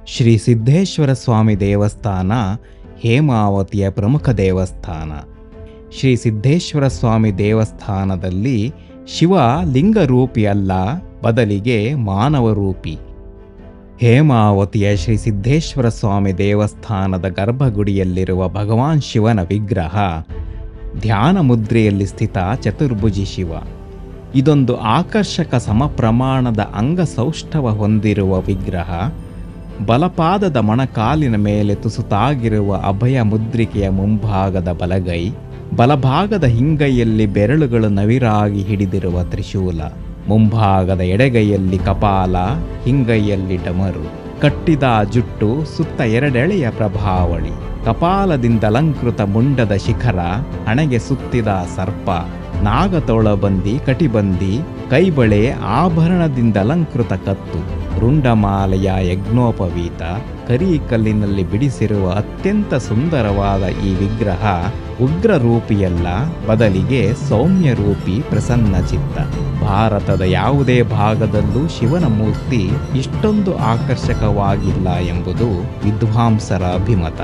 ಶ್ರೀ ಸಿದ್ದೇಶ್ವರ ಸ್ವಾಮಿ ದೇವಸ್ಥಾನ ಹೇಮಾವತಿಯ ಪ್ರಮುಖ ದೇವಸ್ಥಾನ. ಶ್ರೀ ಸಿದ್ದೇಶ್ವರ ಸ್ವಾಮಿ ದೇವಸ್ಥಾನದಲ್ಲಿ ಶಿವ ಲಿಂಗರೂಪಿ ಅಲ್ಲ, ಬದಲಿಗೆ ಮಾನವರೂಪಿ. ಹೇಮಾವತಿಯ ಶ್ರೀ ಸಿದ್ದೇಶ್ವರ ಸ್ವಾಮಿ ದೇವಸ್ಥಾನದ ಗರ್ಭಗುಡಿಯಲ್ಲಿರುವ ಭಗವಾನ್ ಶಿವನ ವಿಗ್ರಹ ಧ್ಯಾನ ಮುದ್ರೆಯಲ್ಲಿ ಸ್ಥಿತ ಚತುರ್ಭುಜಿ ಶಿವ. ಇದೊಂದು ಆಕರ್ಷಕ ಸಮಪ್ರಮಾಣದ ಅಂಗಸೌಷ್ಠವ ಹೊಂದಿರುವ ವಿಗ್ರಹ. ಬಲಪಾದದ ಮೊಣಕಾಲಿನ ಮೇಲೆ ತುಸುತಾಗಿರುವ ಅಭಯ ಮುದ್ರಿಕೆಯ ಮುಂಭಾಗದ ಬಲಗೈ, ಬಲಭಾಗದ ಹಿಂಗೈಯಲ್ಲಿ ಬೆರಳುಗಳು ನವಿರಾಗಿ ಹಿಡಿದಿರುವ ತ್ರಿಶೂಲ, ಮುಂಭಾಗದ ಎಡಗೈಯಲ್ಲಿ ಕಪಾಲ, ಹಿಂಗೈಯಲ್ಲಿ ಡಮರು, ಕಟ್ಟಿದ ಜುಟ್ಟು, ಸುತ್ತ ಎರಡೆಳೆಯ ಪ್ರಭಾವಳಿ, ಕಪಾಲದಿಂದ ಅಲಂಕೃತ ಮುಂಡದ ಶಿಖರ, ಹಣೆಗೆ ಸುತ್ತಿದ ಸರ್ಪ, ನಾಗತೊಳಬಂದಿ, ಕಟಿಬಂದಿ, ಕೈಬಳೆ, ಆಭರಣದಿಂದ ಅಲಂಕೃತ ಕತ್ತು, ರುಂಡಮಾಲೆಯ ಯಜ್ಞೋಪವೀತ, ಕರಿಕಲ್ಲಿನಲ್ಲಿ ಬಿಡಿಸಿರುವ ಅತ್ಯಂತ ಸುಂದರವಾದ ಈ ವಿಗ್ರಹ ಉಗ್ರ ರೂಪಿಯಲ್ಲ, ಬದಲಿಗೆ ಸೌಮ್ಯ ರೂಪಿ ಪ್ರಸನ್ನ ಚಿತ್ತ. ಭಾರತದ ಯಾವುದೇ ಭಾಗದಲ್ಲೂ ಶಿವನ ಮೂರ್ತಿ ಇಷ್ಟೊಂದು ಆಕರ್ಷಕವಾಗಿಲ್ಲ ಎಂಬುದು ವಿದ್ವಾಂಸರ ಅಭಿಮತ.